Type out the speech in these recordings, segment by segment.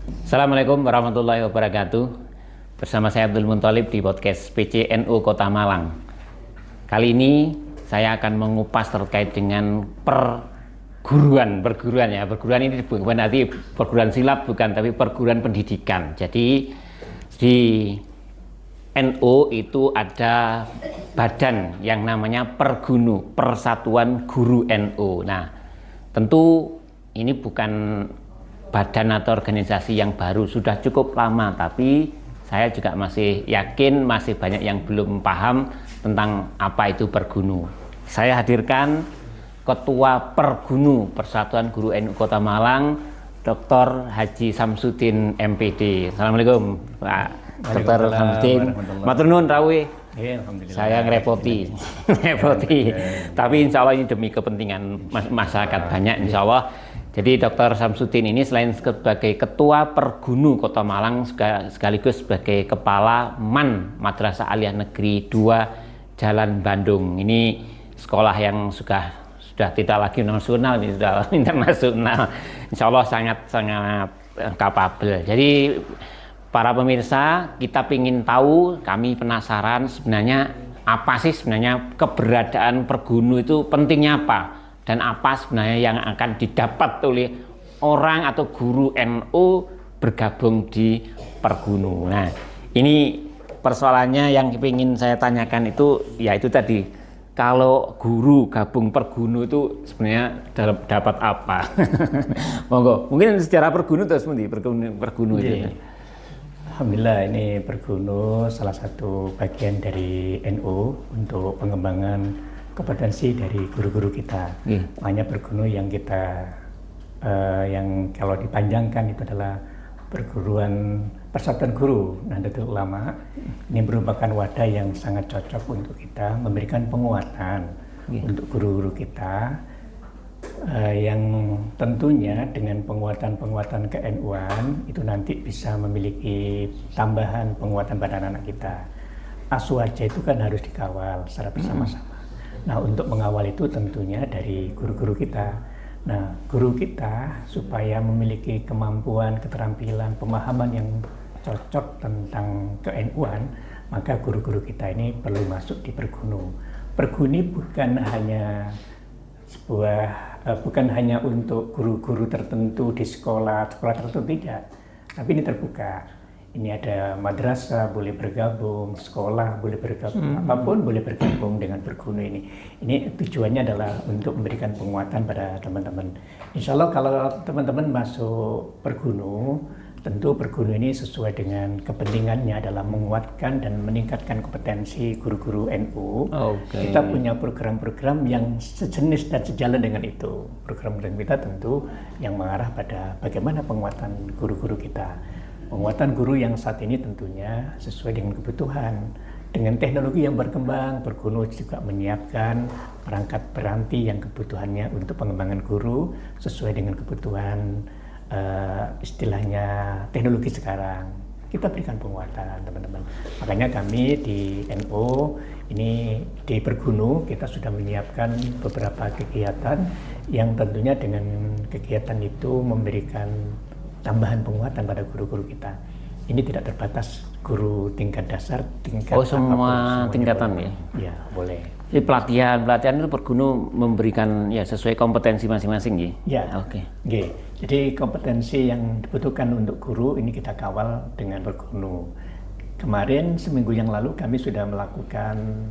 Assalamualaikum warahmatullahi wabarakatuh. Bersama saya Abdul Munthalib di podcast PCNU Kota Malang. Kali ini saya akan mengupas terkait dengan perguruan ya. Perguruan ini bukan berarti perguruan silat, bukan, tapi perguruan pendidikan. Jadi di NU itu ada badan yang namanya Pergunu, Persatuan Guru NU. Nah, tentu ini bukan badan atau organisasi yang baru, sudah cukup lama, tapi saya juga masih yakin masih banyak yang belum paham tentang apa itu Pergunu. Saya hadirkan Ketua Pergunu Persatuan Guru NU Kota Malang, Dr. Haji Samsudin MPD. Assalamualaikum Pak Dr. Samsudin. Matur nuwun rawuh. Saya ngerepoti, tapi insya Allah ini demi kepentingan masyarakat banyak, insya Allah. Jadi Dr. Samsudin ini selain sebagai Ketua Pergunu Kota Malang, sekaligus sebagai Kepala MAN Madrasah Aliyah Negeri 2 Jalan Bandung. Ini sekolah yang sudah tidak lagi nasional, ini sudah internasional. Insya Allah sangat kapabel. Jadi para pemirsa, kita ingin tahu, kami penasaran sebenarnya apa sih sebenarnya keberadaan Pergunu itu pentingnya apa? Dan apa sebenarnya yang akan didapat oleh orang atau guru NU bergabung di Pergunu. Nah, ini persoalannya yang ingin saya tanyakan itu, ya itu tadi, kalau guru gabung Pergunu itu sebenarnya dapat apa? Monggo, mungkin secara Pergunu terus Pergunu itu. Alhamdulillah, ini Pergunu salah satu bagian dari NU untuk pengembangan kompetensi dari guru-guru kita. Makanya Pergunu yang kita yang kalau dipanjangkan itu adalah Perguruan Persatuan Guru Nahdlatul Ulama. Ini merupakan wadah yang sangat cocok untuk kita memberikan penguatan untuk guru-guru kita, yang tentunya dengan penguatan ke-NU-an itu nanti bisa memiliki tambahan penguatan pada anak-anak kita. Asuh aja itu kan harus dikawal secara bersama-sama. Nah, untuk mengawal itu tentunya dari guru-guru kita. Nah, guru kita supaya memiliki kemampuan, keterampilan, pemahaman yang cocok tentang ke-NU-an, maka guru-guru kita ini perlu masuk di Pergunu. Pergunu bukan hanya untuk guru-guru tertentu di sekolah tertentu, tidak. Tapi ini terbuka. Ini ada madrasah boleh bergabung, sekolah boleh bergabung, apapun boleh bergabung dengan Pergunu ini. Ini tujuannya adalah untuk memberikan penguatan pada teman-teman. Insya Allah kalau teman-teman masuk Pergunu, tentu Pergunu ini sesuai dengan kepentingannya adalah menguatkan dan meningkatkan kompetensi guru-guru NU. Kita punya program-program yang sejenis dan sejalan dengan itu. Program-program kita tentu yang mengarah pada bagaimana penguatan guru-guru kita. Penguatan guru yang saat ini tentunya sesuai dengan kebutuhan. Dengan teknologi yang berkembang, Pergunu juga menyiapkan perangkat peranti yang kebutuhannya untuk pengembangan guru sesuai dengan kebutuhan istilahnya teknologi sekarang. Kita berikan penguatan, teman-teman. Makanya kami di NU ini di Pergunu kita sudah menyiapkan beberapa kegiatan yang tentunya dengan kegiatan itu memberikan tambahan penguatan pada guru-guru kita. Ini tidak terbatas guru tingkat dasar, tingkat semua tingkatan ya? Ya, boleh. Jadi pelatihan itu Pergunu memberikan ya sesuai kompetensi masing-masing ya? Ya. Oke. Jadi kompetensi yang dibutuhkan untuk guru ini kita kawal dengan Pergunu. Kemarin seminggu yang lalu kami sudah melakukan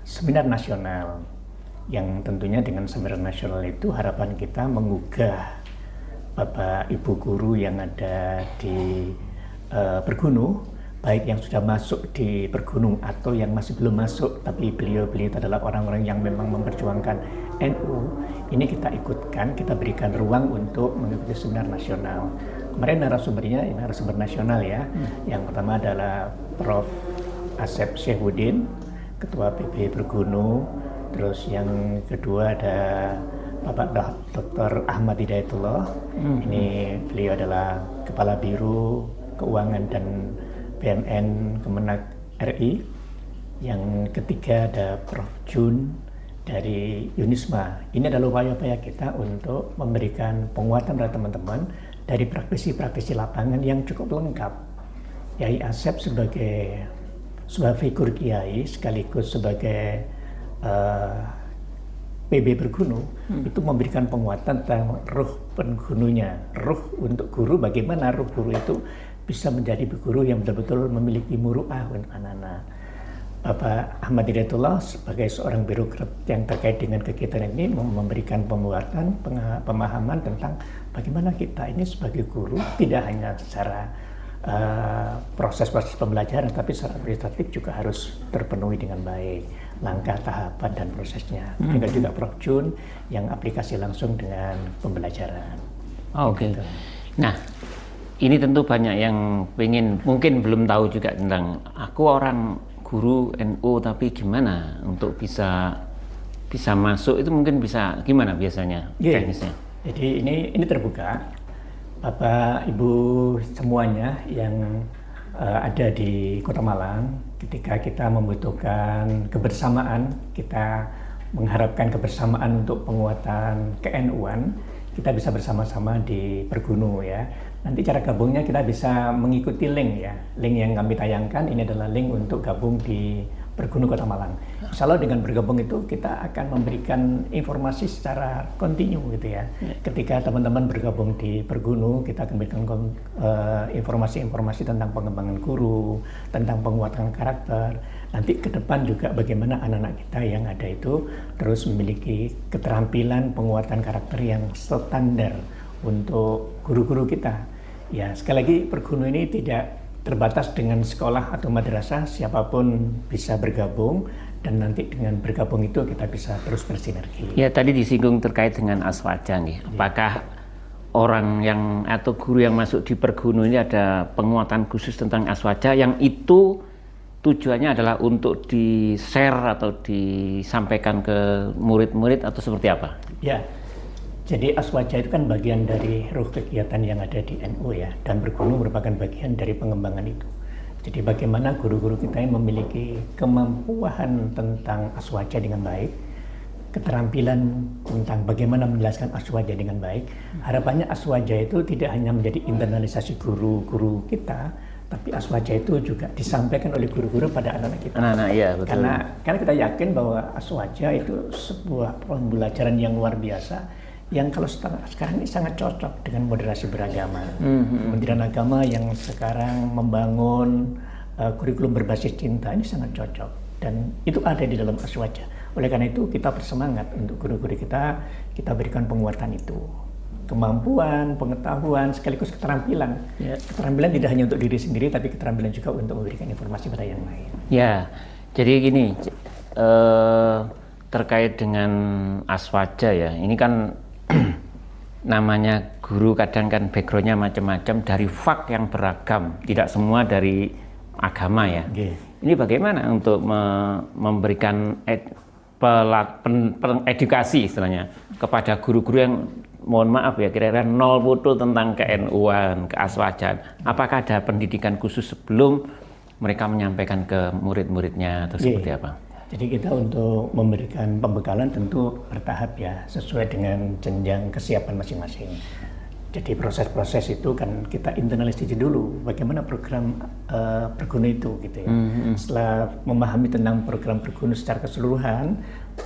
seminar nasional, yang tentunya dengan seminar nasional itu harapan kita menggugah Bapak Ibu guru yang ada di Pergunu, baik yang sudah masuk di Pergunu atau yang masih belum masuk, tapi beliau itu adalah orang-orang yang memang memperjuangkan NU. Ini kita ikutkan, kita berikan ruang untuk mengikuti seminar nasional. Kemarin narasumber nasional ya. Yang pertama adalah Prof. Asep Syekhuddin, Ketua PB Pergunu. Terus yang kedua ada Bapak Dr. Ahmad Hidayatullah. Ini beliau adalah Kepala Biro Keuangan dan BMN Kemenak RI. Yang ketiga ada Prof. Jun dari Yunisma. Ini adalah upaya-upaya kita untuk memberikan penguatan pada teman-teman dari praktisi-praktisi lapangan yang cukup lengkap. Yai Asep sebagai sebuah figur kiai sekaligus sebagai PB bergunu itu memberikan penguatan tentang ruh penggununya, ruh untuk guru, bagaimana ruh guru itu bisa menjadi guru yang betul-betul memiliki muru'ah untuk anak-anak. Bapak Ahmad Hidayatullah sebagai seorang birokrat yang terkait dengan kegiatan ini memberikan penguatan, pemahaman tentang bagaimana kita ini sebagai guru tidak hanya secara proses-proses pembelajaran, tapi secara kualitatif juga harus terpenuhi dengan baik langkah, tahapan, dan prosesnya. Juga juga Prof. Jun yang aplikasi langsung dengan pembelajaran. Oke. Nah, ini tentu banyak yang mungkin belum tahu juga tentang aku orang guru NU, tapi gimana untuk bisa masuk itu, mungkin bisa gimana biasanya teknisnya? Jadi ini terbuka. Bapak Ibu semuanya yang ada di Kota Malang, ketika kita membutuhkan kebersamaan, kita mengharapkan kebersamaan untuk penguatan ke-NU-an, kita bisa bersama-sama di Pergunu ya. Nanti cara gabungnya kita bisa mengikuti link ya. Link yang kami tayangkan ini adalah link untuk gabung di Pergunu Kota Malang. Insya Allah dengan bergabung itu kita akan memberikan informasi secara kontinu gitu ya. Ketika teman-teman bergabung di Pergunu, kita akan memberikan informasi-informasi tentang pengembangan guru, tentang penguatan karakter. Nanti ke depan juga bagaimana anak-anak kita yang ada itu terus memiliki keterampilan penguatan karakter yang standar untuk guru-guru kita. Ya, sekali lagi Pergunu ini tidak terbatas dengan sekolah atau madrasah, siapapun bisa bergabung, dan nanti dengan bergabung itu kita bisa terus bersinergi. Ya, tadi disinggung terkait dengan aswaja nih. Apakah orang yang atau guru yang masuk di Pergunu ini ada penguatan khusus tentang aswaja yang itu tujuannya adalah untuk di-share atau disampaikan ke murid-murid atau seperti apa? Ya. Jadi aswaja itu kan bagian dari ruh kegiatan yang ada di NU ya, dan Pergunu merupakan bagian dari pengembangan itu. Jadi bagaimana guru-guru kita yang memiliki kemampuan tentang aswaja dengan baik, keterampilan tentang bagaimana menjelaskan aswaja dengan baik. Harapannya aswaja itu tidak hanya menjadi internalisasi guru-guru kita, tapi aswaja itu juga disampaikan oleh guru-guru pada anak-anak kita. Anak-anak, iya betul. Karena kita yakin bahwa aswaja itu sebuah pembelajaran yang luar biasa, yang kalau sekarang ini sangat cocok dengan moderasi beragama. Kementerian Agama yang sekarang membangun kurikulum berbasis cinta ini sangat cocok, dan itu ada di dalam aswaja. Oleh karena itu kita bersemangat untuk guru-guru kita berikan penguatan itu, kemampuan, pengetahuan, sekaligus keterampilan. Keterampilan tidak hanya untuk diri sendiri, tapi keterampilan juga untuk memberikan informasi pada yang lain. Ya, jadi gini, terkait dengan aswaja ya, ini kan namanya guru kadang kan backgroundnya macam-macam, dari fak yang beragam, tidak semua dari agama ya. Ini bagaimana untuk memberikan edukasi istilahnya kepada guru-guru yang mohon maaf ya kira-kira nol putu tentang ke-NU-an, keaswajaan. Apakah ada pendidikan khusus sebelum mereka menyampaikan ke murid-muridnya atau seperti apa? Jadi kita untuk memberikan pembekalan tentu bertahap ya, sesuai dengan jenjang kesiapan masing-masing. Jadi proses-proses itu kan kita internalisasi dulu bagaimana program Pergunu itu gitu ya. Setelah memahami tentang program Pergunu secara keseluruhan,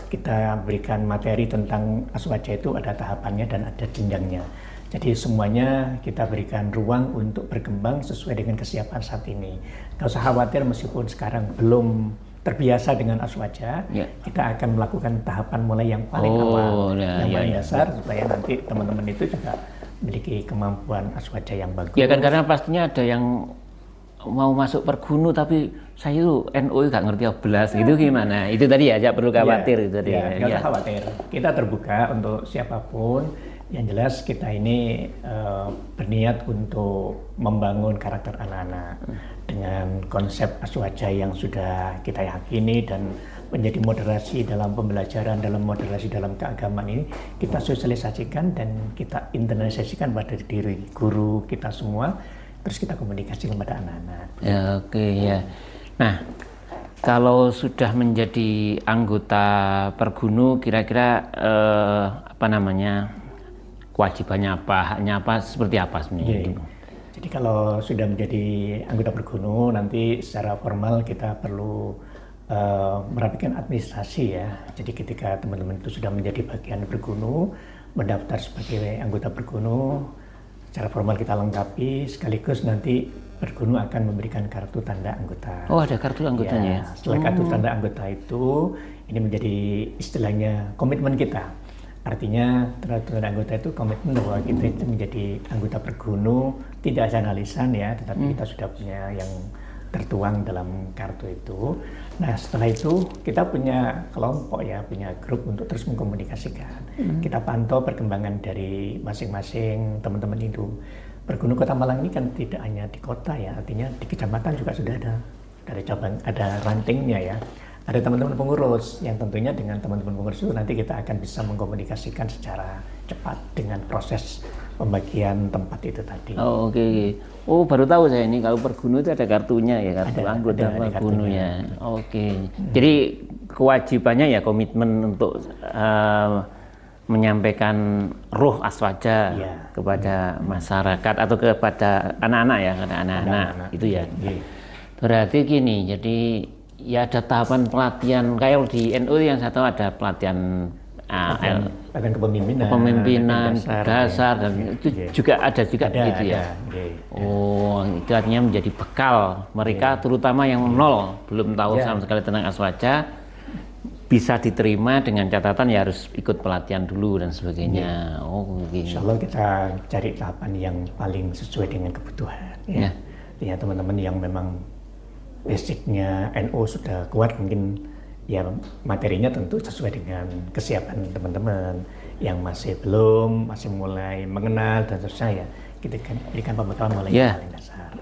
kita berikan materi tentang aswaja itu ada tahapannya dan ada jenjangnya. Jadi semuanya kita berikan ruang untuk berkembang sesuai dengan kesiapan saat ini. Nggak usah khawatir meskipun sekarang belum terbiasa dengan aswaja, kita akan melakukan tahapan mulai yang paling awal, yang paling dasar, supaya nanti teman-teman itu juga memiliki kemampuan aswaja yang bagus. Ya kan, karena pastinya ada yang mau masuk Pergunu tapi saya itu NU nggak ngerti belas gitu gimana? Itu tadi ya, perlu khawatir itu tadi. Nggak usah khawatir, kita terbuka untuk siapapun. Yang jelas kita ini berniat untuk membangun karakter anak-anak dengan konsep aswaja yang sudah kita yakini dan menjadi moderasi dalam pembelajaran, dalam moderasi dalam keagamaan ini kita sosialisasikan dan kita internalisasikan pada diri guru kita semua, terus kita komunikasi kepada anak-anak. Ya, oke ya. Nah, kalau sudah menjadi anggota Pergunu, kira-kira kewajibannya apa, haknya apa, seperti apa sebenarnya? Jadi kalau sudah menjadi anggota Pergunu, nanti secara formal kita perlu merapikan administrasi ya. Jadi ketika teman-teman itu sudah menjadi bagian Pergunu, mendaftar sebagai anggota Pergunu, secara formal kita lengkapi, sekaligus nanti Pergunu akan memberikan kartu tanda anggota. Oh, ada kartu anggotanya ya? Setelah kartu tanda anggota itu, ini menjadi istilahnya komitmen kita. Artinya tanda anggota itu komitmen bahwa kita itu menjadi anggota Pergunu, tidak ada lisan ya, tetapi kita sudah punya yang tertuang dalam kartu itu. Nah setelah itu kita punya kelompok ya, punya grup untuk terus mengkomunikasikan. Kita pantau perkembangan dari masing-masing teman-teman itu. Pergunu Kota Malang ini kan tidak hanya di kota ya, artinya di kecamatan juga sudah ada cabang, ada rantingnya ya. Ada teman-teman pengurus yang tentunya dengan teman-teman pengurus itu nanti kita akan bisa mengkomunikasikan secara cepat dengan proses pembagian tempat itu tadi. Oh oke. Oh baru tahu saya ini kalau Pergunu itu ada kartunya ya, kartu anggota Pergunu ya. Oke. Jadi kewajibannya ya komitmen untuk menyampaikan ruh Aswaja kepada masyarakat atau kepada anak-anak ya, kepada anak-anak itu ya. Berarti gini, jadi ya ada tahapan pelatihan kayak di NU yang saya tahu ada pelatihan kepemimpinan dasar dan itu juga ada gitu ya. Oh itu artinya menjadi bekal mereka terutama yang nol belum tahu sama sekali tentang Aswaja bisa diterima dengan catatan ya harus ikut pelatihan dulu dan sebagainya. Oh begini. Insya Allah kita cari tahapan yang paling sesuai dengan kebutuhan ya. Ya teman-teman yang memang basicnya NU sudah kuat, mungkin ya materinya tentu sesuai dengan kesiapan teman-teman. Yang masih belum, masih mulai mengenal dan seterusnya ya kita berikan pembekalan mulai paling dasar.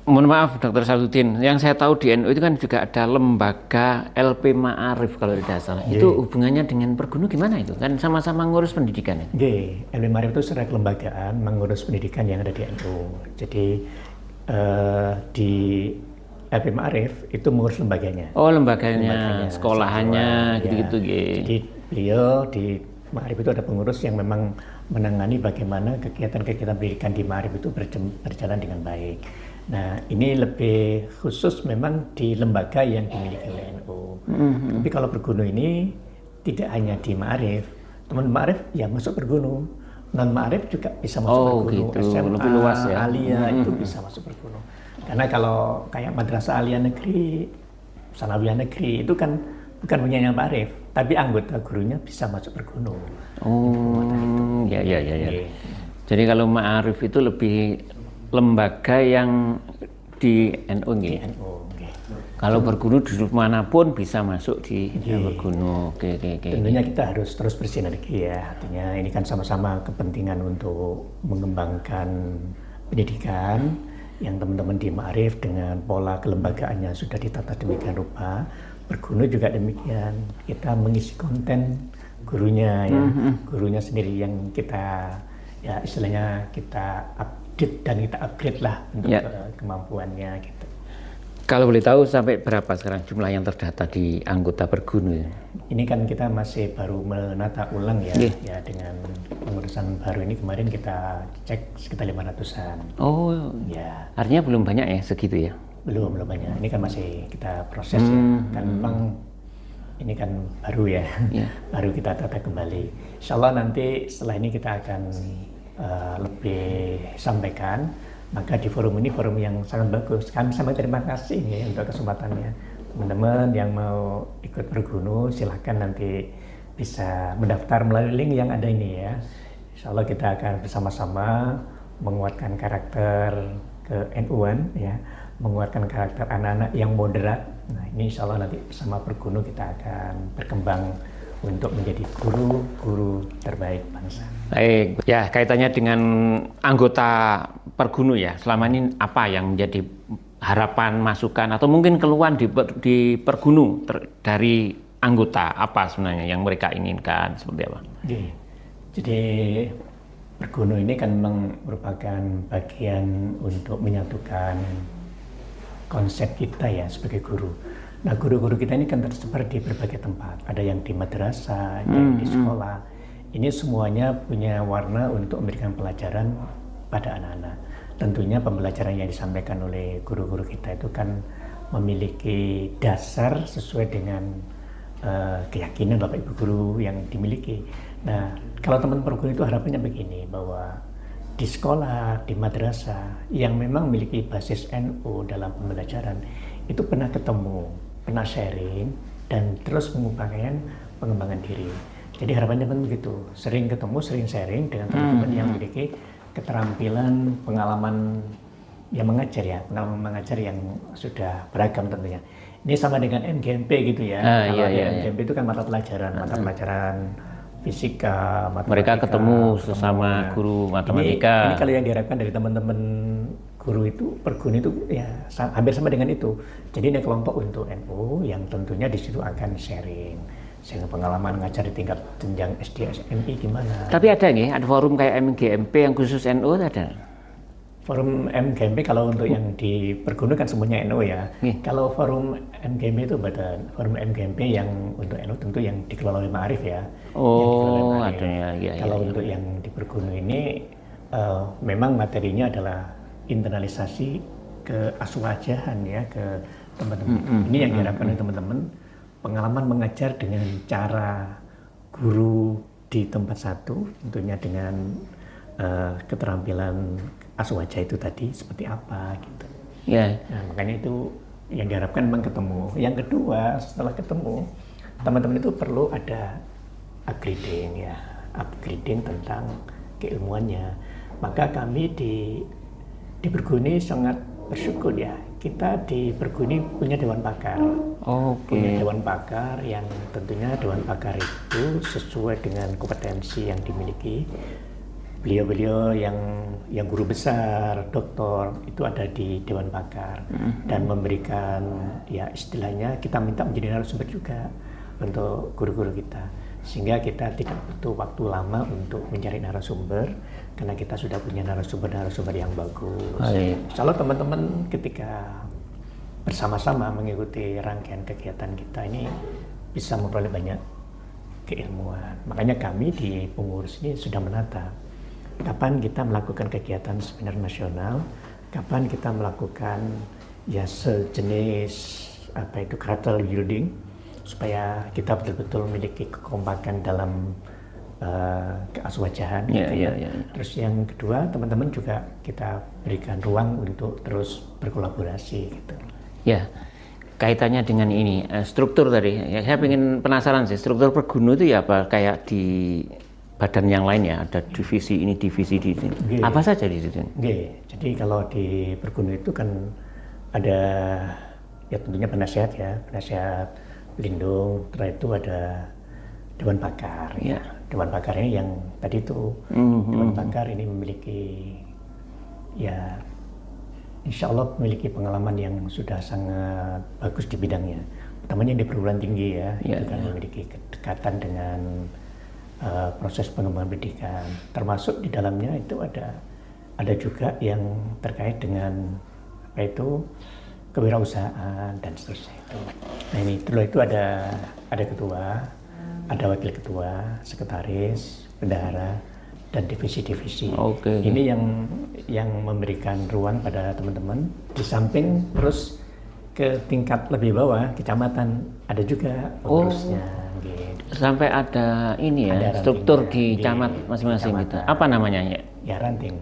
Mohon maaf Dr. Saluddin, yang saya tahu di NU itu kan juga ada lembaga LP Ma'arif kalau tidak salah. Itu hubungannya dengan Pergunu gimana itu? Kan sama-sama ngurus pendidikan ya? LP Ma'arif itu secara kelembagaan mengurus pendidikan yang ada di NU. Jadi di LP Ma'arif itu mengurus lembaganya. Oh lembaganya, sekolahannya gitu-gitu. Jadi beliau di Ma'arif itu ada pengurus yang memang menangani bagaimana kegiatan-kegiatan pendidikan di Ma'arif itu berjalan dengan baik. Nah ini lebih khusus memang di lembaga yang dimiliki oleh NU. Tapi kalau Pergunu ini tidak hanya di Ma'arif, teman Ma'arif ya masuk Pergunu, non Ma'arif juga bisa masuk Pergunu, gitu. SMA, lebih luas ya. Alia itu bisa masuk Pergunu. Karena kalau kayak Madrasah Aliyah Negeri, Sanawiyah Negeri itu kan bukan punya Ma'arif, tapi anggota gurunya bisa masuk Pergunu. Oh, ya. Jadi kalau Ma'arif itu lebih lembaga yang di NU gitu. Kalau Pergunu di manapun bisa masuk di Pergunu. Oke. Tentunya kita harus terus bersinergi ya. Artinya ini kan sama-sama kepentingan untuk mengembangkan pendidikan yang teman-teman di Ma'arif dengan pola kelembagaannya sudah ditata demikian rupa. Pergunu juga demikian. Kita mengisi konten gurunya ya. Gurunya sendiri yang kita ya istilahnya kita update dan kita upgrade lah untuk kemampuannya gitu. Kalau boleh tahu sampai berapa sekarang jumlah yang terdata di anggota Pergunu? Ini kan kita masih baru menata ulang ya, ya dengan pengurusan baru ini kemarin kita cek sekitar 500-an. Oh, ya. Artinya belum banyak ya segitu ya? Belum banyak. Ini kan masih kita proses ya. Kan memang ini kan baru ya, baru kita tata kembali. Insya Allah nanti setelah ini kita akan lebih sampaikan. Maka di forum ini forum yang sangat bagus. Kami sangat terima kasih ya untuk kesempatannya. Teman-teman yang mau ikut Pergunu silahkan nanti bisa mendaftar melalui link yang ada ini ya. Insya Allah kita akan bersama-sama menguatkan karakter ke NU-an ya, menguatkan karakter anak-anak yang moderat. Nah ini insya Allah nanti bersama Pergunu kita akan berkembang untuk menjadi guru-guru terbaik bangsa. Baik, ya kaitannya dengan anggota Pergunu ya, selama ini apa yang menjadi harapan, masukan, atau mungkin keluhan di Pergunu dari anggota, apa sebenarnya yang mereka inginkan, seperti apa? Jadi Pergunu ini kan memang merupakan bagian untuk menyatukan konsep kita ya sebagai guru. Nah guru-guru kita ini kan tersebar di berbagai tempat, ada yang di madrasah, ada yang di sekolah, ini semuanya punya warna untuk memberikan pelajaran pada anak-anak. Tentunya pembelajaran yang disampaikan oleh guru-guru kita itu kan memiliki dasar sesuai dengan keyakinan Bapak Ibu guru yang dimiliki. Nah, kalau teman perguruan itu harapannya begini, bahwa di sekolah, di madrasah yang memang memiliki basis NU dalam pembelajaran itu pernah ketemu, pernah sharing, dan terus mengupayakan pengembangan diri. Jadi harapannya kan begitu, sering ketemu, sering sharing dengan teman-teman yang memiliki keterampilan, pengalaman yang mengajar ya, pengalaman mengajar yang sudah beragam tentunya. Ini sama dengan MGMP gitu ya. Kalau di MGMP itu kan mata pelajaran fisika, matematika. Mereka ketemu sesama guru matematika. Ini kalau yang diharapkan dari teman-teman guru itu, perguruan itu ya hampir sama dengan itu. Jadi ini kelompok untuk NU yang tentunya di situ akan sharing pengalaman ngajar di tingkat jenjang SD, SMI gimana. Tapi ada nggih, ada forum kayak MGMP yang khusus NU ada? Forum MGMP kalau untuk yang di perguruan kan semuanya NU ya. Kalau forum MGMP itu badan forum MGMP yang untuk NU tentu yang dikelola oleh Ma'arif ya. Oh, ada ya. Kalau untuk yang di perguruan ini memang materinya adalah internalisasi ke aswajahan ya, ke teman-teman. Ini yang diharapkan oleh teman-teman, pengalaman mengajar dengan cara guru di tempat satu, tentunya dengan keterampilan aswaja itu tadi seperti apa gitu. Ya. Nah, makanya itu yang diharapkan memang ketemu. Yang kedua, setelah ketemu, teman-teman itu perlu ada upgrading ya, upgrading tentang keilmuannya. Maka kami di Perguni sangat bersyukur ya, kita di Perguni punya Dewan Pakar. Punya Dewan Pakar yang tentunya Dewan Pakar itu sesuai dengan kompetensi yang dimiliki. Beliau-beliau yang guru besar, doktor itu ada di Dewan Pakar dan memberikan ya istilahnya kita minta menjadi narasumber juga untuk guru-guru kita, sehingga kita tidak butuh waktu lama untuk mencari narasumber karena kita sudah punya narasumber yang bagus. Kalau teman-teman ketika bersama-sama mengikuti rangkaian kegiatan kita ini bisa memperoleh banyak keilmuan. Makanya kami di pengurus ini sudah menata kapan kita melakukan kegiatan seminar nasional, kapan kita melakukan ya sejenis apa itu character building, supaya kita betul-betul memiliki kekompakan dalam keaswajahan. Terus yang kedua, teman-teman juga kita berikan ruang untuk terus berkolaborasi gitu. Ya, kaitannya dengan ini struktur tadi. Ya, saya ingin penasaran sih, struktur perguruan itu ya apa kayak di badan yang lain ya, ada divisi ini, divisi di sini. Apa saja di situ? Jadi kalau di perguruan itu kan ada ya tentunya penasihat ya, penasihat pelindung, setelah itu ada Dewan Pakar ya. Dewan Pakar ini yang tadi itu Dewan Pakar ini memiliki ya insya Allah memiliki pengalaman yang sudah sangat bagus di bidangnya, utamanya di perguruan tinggi ya, itu kan memiliki kedekatan dengan proses pengembangan pendidikan, termasuk di dalamnya itu ada juga yang terkait dengan apa itu kewirausahaan dan seterusnya itu. Nah ini dulu itu ada ketua, ada wakil ketua, sekretaris, bendahara, dan divisi-divisi. Ini yang memberikan ruang pada teman-teman. Di samping terus ke tingkat lebih bawah, kecamatan ada juga pengurusnya. Sampai ada ini ya, ada struktur di camat masing-masing gitu. Apa namanya ya? Ya ranting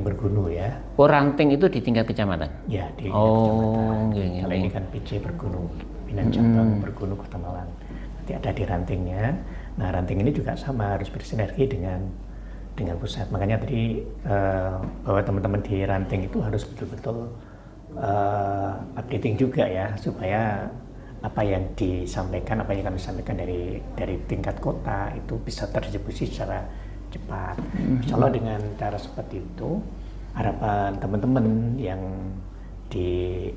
Bergunu ya. Oh, ranting itu di tingkat kecamatan? Ya, di kecamatan. Kalau ini kan PC Bergunu, Pimpinan Cabang Bergunu Kota Malang. Nanti ada di rantingnya. Nah, ranting ini juga sama, harus bersinergi dengan pusat. Makanya tadi bahwa teman-teman di ranting itu harus betul-betul updating juga ya, supaya apa yang disampaikan, apa yang kami sampaikan dari tingkat kota itu bisa terdistribusi secara cepat. Insya Allah dengan cara seperti itu, harapan teman-teman yang di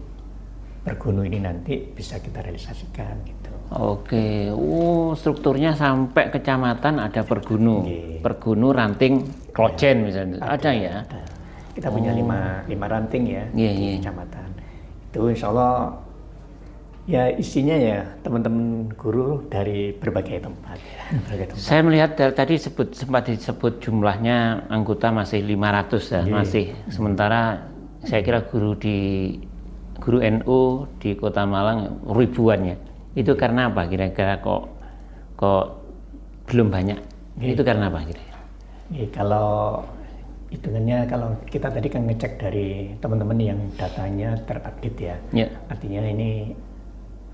Pergunu ini nanti bisa kita realisasikan gitu. Strukturnya sampai kecamatan ada Pergunu, Pergunu, Ranting, Klojen misalnya. Ada ya? Ada. Kita punya lima ranting ya di kecamatan. Itu insya Allah Ya isinya ya teman-teman guru dari berbagai tempat. Berbagai tempat. Saya melihat tadi sempat disebut jumlahnya anggota masih 500 ya, masih. Sementara saya kira guru NU di Kota Malang ribuan ya. Itu karena apa kira-kira kok belum banyak? Itu karena apa kira-kira? Kalau hitungannya, kalau kita tadi kan ngecek dari teman-teman yang datanya terupdate ya. Artinya ini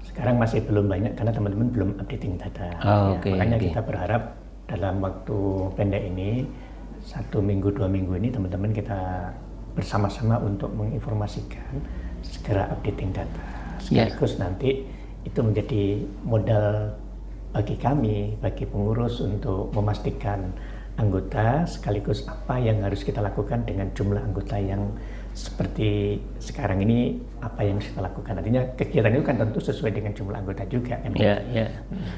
sekarang masih belum banyak karena teman-teman belum updating data. Makanya kita berharap dalam waktu pendek ini, 1 minggu 2 minggu ini teman-teman kita bersama-sama untuk menginformasikan segera updating data. Sekaligus nanti itu menjadi modal bagi kami, bagi pengurus untuk memastikan anggota sekaligus apa yang harus kita lakukan dengan jumlah anggota yang seperti sekarang ini, apa yang kita lakukan. Artinya kegiatan itu kan tentu sesuai dengan jumlah anggota juga kan.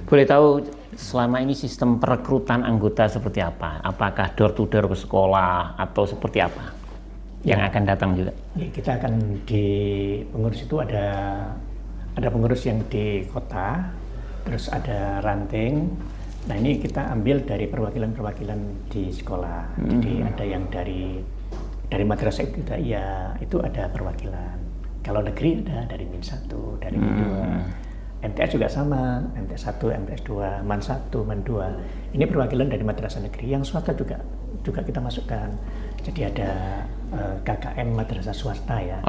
Boleh tahu selama ini sistem perekrutan anggota seperti apa? Apakah door to door ke sekolah atau seperti apa yang akan datang juga? Kita akan di pengurus itu ada pengurus yang di kota, terus ada ranting. Nah ini kita ambil dari perwakilan-perwakilan di sekolah. Jadi ada yang dari madrasah ibtidaiyah itu ada perwakilan. Kalau negeri ada dari Min 1, dari Min 2. MTS juga sama, MTS 1, MTS 2, Man 1, Man 2. Ini perwakilan dari madrasah negeri. Yang swasta juga kita masukkan. Jadi ada KKM madrasah swasta ya.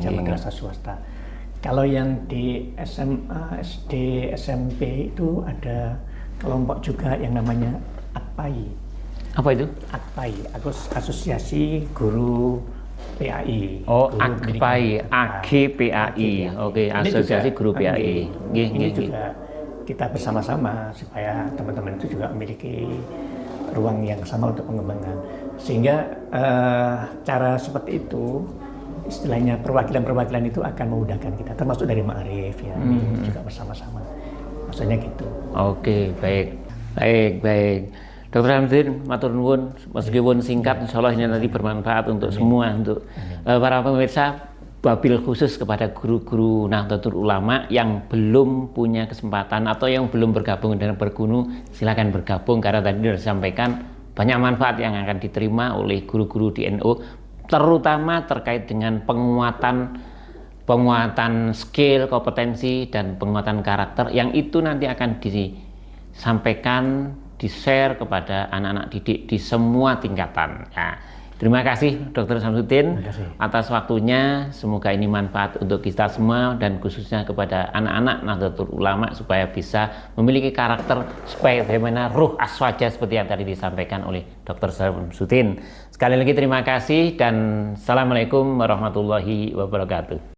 Madrasah swasta. Kalau yang di SMA, SD, SMP itu ada kelompok juga yang namanya AKPAI. Apa itu? AKPAI, Asosiasi Guru PAI. AKPAI, AGPAI. Asosiasi Guru PAI. Ini juga kita bersama-sama supaya teman-teman itu juga memiliki ruang yang sama untuk pengembangan. Sehingga cara seperti itu, istilahnya perwakilan-perwakilan itu akan memudahkan kita, termasuk dari Ma'arif ya, ini juga bersama-sama. Maksudnya gitu. Baik. Dr. Samsudin, matur nuwun, meskipun singkat, insya Allah ini nanti bermanfaat untuk semua, untuk para pemirsa. Wabil khusus kepada guru-guru Nahdlatul Ulama yang belum punya kesempatan atau yang belum bergabung dengan Bergunu, silakan bergabung karena tadi sudah disampaikan banyak manfaat yang akan diterima oleh guru-guru di NU, terutama terkait dengan penguatan skill, kompetensi, dan penguatan karakter yang itu nanti akan disampaikan, di-share kepada anak-anak didik di semua tingkatan. Terima kasih Dr. Samsudin atas waktunya. Semoga ini manfaat untuk kita semua dan khususnya kepada anak-anak Nahdlatul Ulama supaya bisa memiliki karakter, supaya bagaimana ruh aswaja seperti yang tadi disampaikan oleh Dr. Samsudin. Sekali lagi terima kasih dan Assalamualaikum warahmatullahi wabarakatuh.